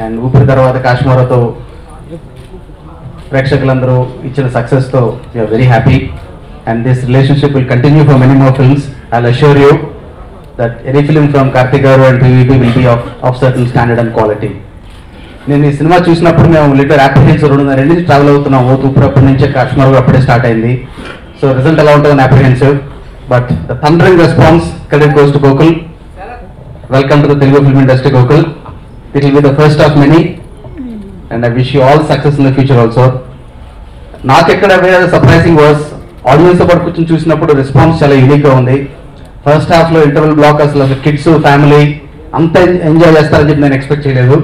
And ఊపిరి తర్వాత కాశ్మీరతో ప్రేక్షకులందరూ ఇచ్చిన సక్సెస్తో we are very happy and this relationship will continue for many more films. I will assure you that any film from Karthik garu and PVP will be of certain standard and quality. నేను ఈ cinema చూసినప్పుడు మేము లిటర్ అప్రిహెన్సివ్ 2.5 నుంచి travel అవుతున్నాం. ఊపిరి అప్పటి నుంచే కాశ్మీర్ అప్పుడే స్టార్ట్ అయింది. సో రిజల్ట్ ఎలా ఉంటుందని అప్రిహెన్సివ్, but the thundering response credit goes to Gokul. Welcome to the Telugu film industry Gokul. It will be the first of many and I wish you all success in the future also. నాకు ఎక్కడ వేరే surprising was audience పాటు కూర్చొని చూసినప్పుడు response చాలా యూనిక్గా ఉంది. First హాఫ్లో ఇంటర్వల్ బ్లాక్ అసలు కిడ్స్ ఫ్యామిలీ అంత ఎంజాయ్ చేస్తారని చెప్పి నేను ఎక్స్పెక్ట్ చేయలేదు.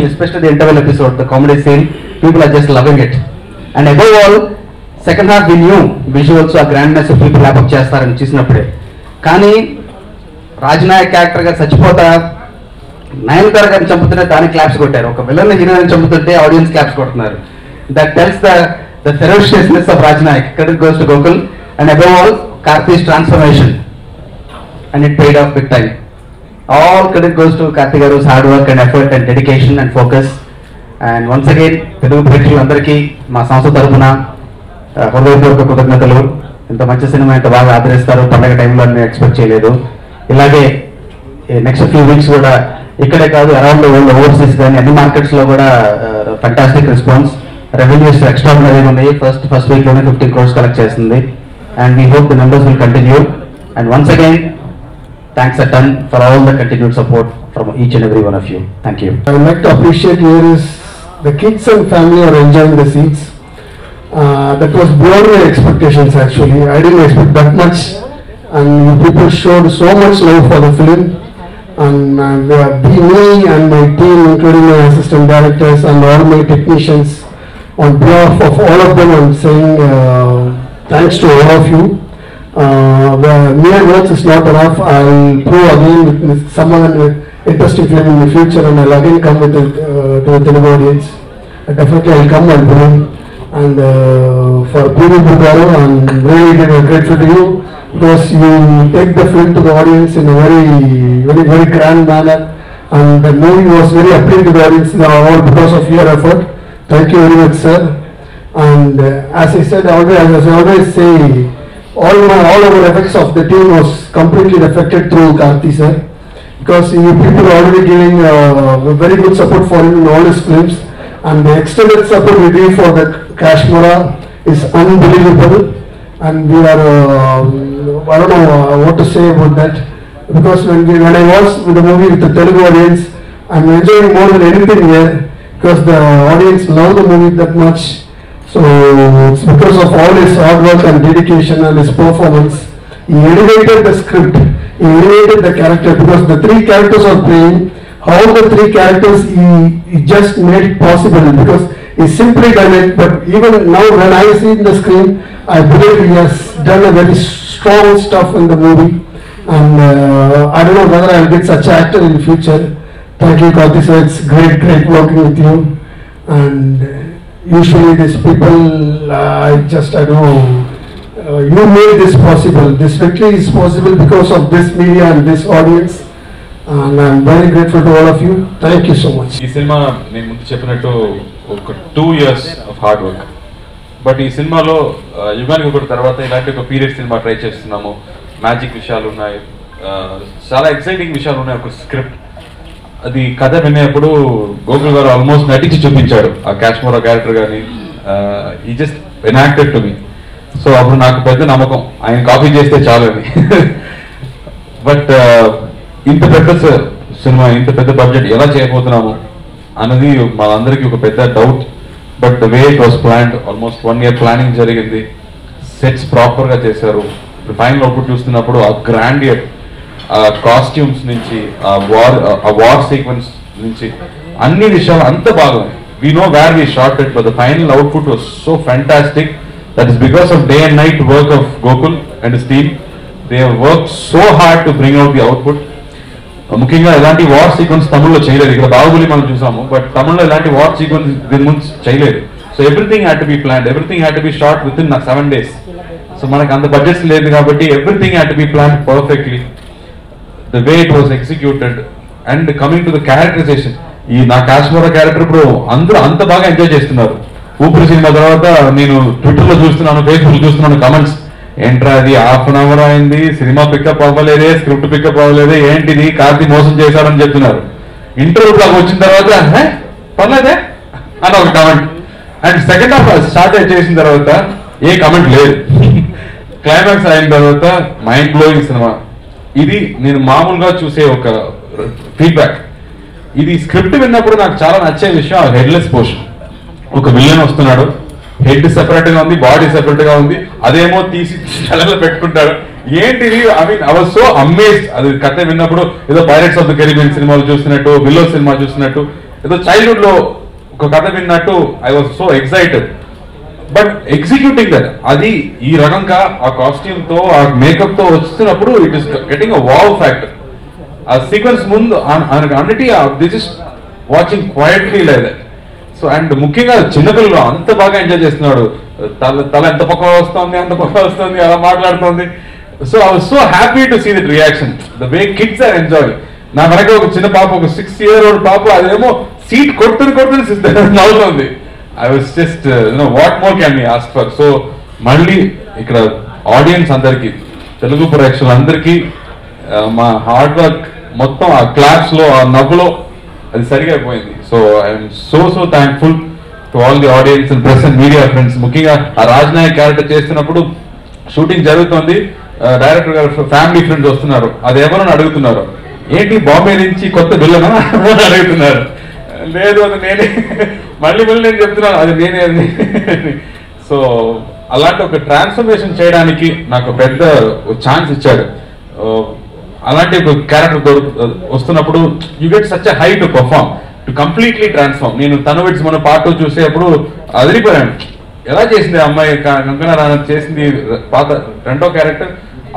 Especially the interval episode, the comedy scene, people are just loving it. And above all second half we new visuals ఆ గ్రాండ్నెస్ పీపుల్ ల్యాప్అప్ చేస్తారని చూసినప్పుడే. కానీ రాజనాయక్ క్యారెక్టర్గా చచ్చిపోతా నయనతార గారిని చంపుతుంటే దానికి క్లాప్స్ కొట్టారు. ఒక విలన్ హీరోయిన్ చంపుతుంటే ఆడియన్స్ క్లాప్స్ కొడుతున్నారు. That tells the ferociousness of Rajanayak. Credit goes to Gokul and above all Karthi's transformation and it paid off big time. All credit goes to Karthi garu's hard work and effort and dedication and focus. And once again Telugu ప్రేక్షకులందరికీ మా సంస్థ తరఫున హృదయపూర్వక కృతజ్ఞతలు. ఇంత మంచి cinema ఇంత బాగా ఆదరిస్తారు పండగ టైంలో నేను ఎక్స్పెక్ట్ చేయలేదు. ఇలాగే నెక్స్ట్ ఫ్యూ వీక్స్ కూడా ఇక్కడే కాదు అరౌండ్ ద వరల్డ్ ఓవర్సీస్ కానీ అన్ని మార్కెట్స్లో కూడా ఫంటాస్టిక్ రెస్పాన్స్. రెవెన్యూస్ ఎక్స్ట్రాడినరీగా ఉన్నాయి. ఫస్ట్ వీక్లోనే 15 crores కలెక్ట్ చేస్తుంది. And we hope the numbers will continue. And once again thanks a ton for all the continued support from each and every one of you. Thank you. I would like to appreciate here is the kids and family are enjoying the scenes. That was beyond my expectations actually. I didn't expect that much and you people showed so much love for the film. And me and my team, including my assistant directors and all my technicians, on behalf of all of them, I'm saying thanks to all of you. The mere words is not enough. I'll prove again with someone interesting film in the future, and I'll again come with to the Telugu audience. Definitely, I'll come and bring. And for PVP Garu, I'm really grateful to you. Because you take the film to the audience in a very grand manner, and the movie was very appealing to the audience all because of your effort. Thank you very much, sir. And as I said, as I always say, all our efforts of the team was completely affected through Karthi, sir. Because you people are already giving very good support for him in all his films, and the extended support we give for the Kashmira is unbelievable. And we are, I don't know what to say about that, because when I watched the movie with the Telugu audience, I'm enjoying more than anything here, because the audience love the movie that much. So it's because of all his hard work and dedication and his performance. He elevated the script, he elevated the character, because the 3 characters are playing, how the 3 characters he just made it possible, because he simply done it. But even now when I see in the screen, I believe he has done a very strong stuff in the movie, and I don't know whether I'll get such an actor in the future. Thank you, Karthi sir. It's great working with you. And usually these people, I don't know, you made this possible. This victory is possible because of this media and this audience, and I'm very grateful to all of you. Thank you so much. ఈ cinema నేను ముందు చెప్పినట్టు ఒక 2 years of hard work. But ఈ సినిమాలో యుగానికి ఒకటి తర్వాత ఇలాంటి ఒక పీరియడ్ సినిమా ట్రై చేస్తున్నాము. మ్యాజిక్ విషయాలు ఉన్నాయి, చాలా ఎక్సైటింగ్ విషయాలు ఉన్నాయి. ఒక స్క్రిప్ట్ అది కథ వినేప్పుడు గోకుల్ గారు ఆల్మోస్ట్ నటించి చూపించాడు ఆ కాశ్మీరా క్యారెక్టర్ కానీ. ఈ just enacted to me. So అప్పుడు నాకు పెద్ద నమ్మకం ఆయన కాపీ చేస్తే చాలు అని. బట్ ఇంత పెద్ద సినిమా, ఇంత పెద్ద బడ్జెట్ ఎలా చేయబోతున్నాము అన్నది మా అందరికీ ఒక పెద్ద doubt. But the way it was planned, almost 1 year planning జరిగింది. సెట్స్ ప్రాపర్గా చేశారు. ఫైనల్ అవుట్పుట్ చూస్తున్నప్పుడు ఆ గ్రాండియర్, ఆ కాస్ట్యూమ్స్ నుంచి, ఆ వార్ సీక్వెన్స్ నుంచి అన్ని విషయాలు అంత బాగున్నాయి. We know where we short it, but the final output was so fantastic. That is because of day and night work of Gokul and his team. They have work so hard to bring out the output. ముఖ్యంగా ఇలాంటి war sequence తమిళ్లో చేయలేదు. ఇక్కడ బాహుబలి మనం చూసాము, but తమిళ్లో ఇలాంటి war sequence దీని ముందు చేయలేదు. So everything had to be planned, everything had to be shot within 7 days. So మనకు అంత బడ్జెట్స్ లేదు కాబట్టి everything had to be planned perfectly. The way it was executed and coming to the characterization, ఈ నా కాశ్మీర character ఇప్పుడు అందరూ అంత బాగా ఎంజాయ్ చేస్తున్నారు. ఊపిరి సినిమా తర్వాత నేను ట్విట్టర్లో చూస్తున్నాను, ఫేస్బుక్ చూస్తున్నాను కమెంట్స్, ఏంట్రా అది హాఫ్ అన్ అవర్ అయింది, సినిమా పికప్ అవ్వలేదే, స్క్రిప్ట్ పికప్ అవ్వలేదే, ఏంటిది కార్తీ మోసం చేశాడని చెప్తున్నారు. ఇంటర్వ్యూలోకి వచ్చిన తర్వాత పర్లేదే అని ఒక comment. And second half start చేసిన తర్వాత ఏ కమెంట్ లేదు. క్లైమాక్స్ అయిన తర్వాత మైండ్ బ్లోయింగ్ సినిమా. ఇది నేను మామూలుగా చూసే ఒక ఫీడ్బ్యాక్. ఇది స్క్రిప్ట్ విన్నప్పుడు నాకు చాలా నచ్చే విషయం ఆ హెడ్లెస్ పోర్షన్. ఒక విలన్ వస్తున్నాడు, హెడ్ సెపరేట్ గా ఉంది, బాడీ సెపరేట్ గా ఉంది, అదేమో తీసి తలలో పెట్టుకుంటాడు. ఏంటిది, I mean I was so amazed. అది కథ విన్నప్పుడు ఏదో పైరట్స్ ఆఫ్ ద కెరీబియన్ సినిమాలు చూస్తున్నట్టు, విల్లో సినిమా చూస్తున్నట్టు, ఏదో చైల్డ్హుడ్ లో ఒక కథ విన్నట్టు I was so excited. But executing that, అది ఈ రకంగా ఆ కాస్ట్యూమ్ తో ఆ మేకప్ తో వస్తున్నప్పుడు it is getting a wow factor. ఆ సీక్వెన్స్ ముందు అన్నిటి this is watching quietly like that. So and ముఖ్యంగా చిన్నపిల్లలు అంత బాగా ఎంజాయ్ చేస్తున్నాడు. తల ఎంత పక్క వస్తుంది, అంత పక్క వస్తుంది, అలా మాట్లాడుతుంది. So I was so happy to see that reaction, the way kids are enjoy. నా వెనక ఒక చిన్న పాప, ఒక 6 year old పాప, అదేమో సీట్ కొడుతుంది నవ్వుతుంది. I was just what more can be ask for. So మళ్ళీ ఇక్కడ ఆడియన్స్ అందరికీ, తెలుగు ప్రేక్షకులందరికీ మా హార్డ్ వర్క్ మొత్తం ఆ క్లాప్స్ లో, ఆ నవ్వులో అది సరిగా పోయింది. So I'm so thankful to all the audience and press and media friends. ముఖ్యంగా ఆ రాజ్నాయక్ క్యారెక్టర్ చేస్తున్నప్పుడు షూటింగ్ జరుగుతుంది, డైరెక్టర్ గారు ఫ్యామిలీ ఫ్రెండ్స్ వస్తున్నారు, అది ఎవరని అడుగుతున్నారు, ఏంటి బాంబే నుంచి కొత్త బిల్లనా అడుగుతున్నారు. లేదు అది నేనే, మళ్ళీ నేను చెప్తున్నాను అది నేనే. సో అలాంటి ఒక ట్రాన్స్ఫర్మేషన్ చేయడానికి నాకు పెద్ద ఛాన్స్ ఇచ్చాడు. అలాంటి ఒక క్యారెక్టర్ వస్తున్నప్పుడు you get such a high to perform, to completely transform. నేను తనువిడ్స్ మన పార్ట్ 2 చూసేటప్పుడు అదిరిపోయాను. ఎలా చేసింది అమ్మాయి, కంకనా రనౌత్ చేసింది పాత రెండో క్యారెక్టర్.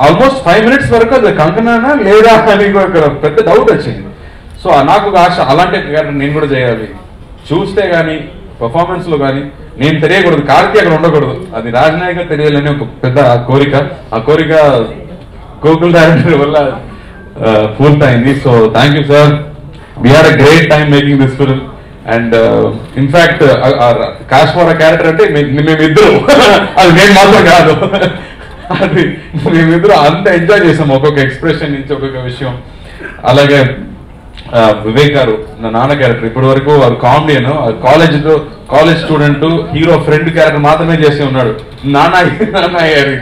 ఆల్మోస్ట్ 5 minutes వరకు అది కంకనానా లేదా అని ఒక పెద్ద డౌట్ వచ్చింది. సో నాకు ఒక ఆశ, అలాంటి క్యారెక్టర్ నేను కూడా చేయాలి. చూస్తే కానీ పర్ఫార్మెన్స్ లో కానీ నేను తెలియకూడదు, కార్తీ అక్కడ ఉండకూడదు, అది రాజ్నాయక్ తెలియాలని ఒక పెద్ద కోరిక. ఆ కోరిక గోకుల్ డైరెక్టర్ వల్ల పూర్తయింది. So thank you sir, we had a great time making this film. And in fact Kashmira character అంటే మేమిద్దరు, అది నేను మాత్రం కాదు, అది మేమిద్దరు అంత ఎంజాయ్ చేసాం, ఒక్కొక్క ఎక్స్ప్రెషన్ నుంచి ఒక్కొక్క విషయం. అలాగే వివేక్ గారు నా నాన్న క్యారెక్టర్, ఇప్పటి వరకు అది కామెడీను, college student hero friend character మాత్రమే చేసి ఉన్నాడు. నాన్న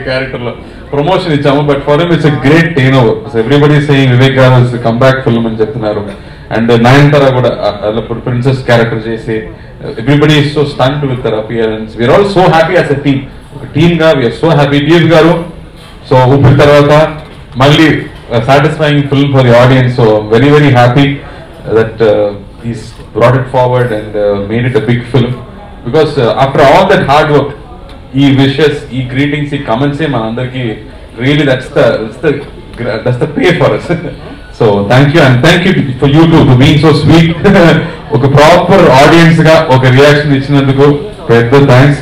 క్యారెక్టర్ లో ప్రమోషన్ ఇచ్చాము, but for him it's a great turn over. So everybody saying Vivek garu is come back film అని చెప్తున్నారు. అండ్ నయనతార కూడా ప్రిన్సెస్ క్యారెక్టర్ చేసి everybody is so stunned with their appearance. We are all so happy as a team, ఒక team గా we are so happy. Piyush garu so ఊపిరి తర్వాత మళ్ళీ satisfying film for the audience, so very happy that he's brought it forward and made it a big film, because after all that hard work, he wishes, he greetings, he comments man andarki, really that's the pay for us. So thank you, and thank you for you too for being so sweet. Oka proper audience ga oka reaction ichinanduku pedda thanks.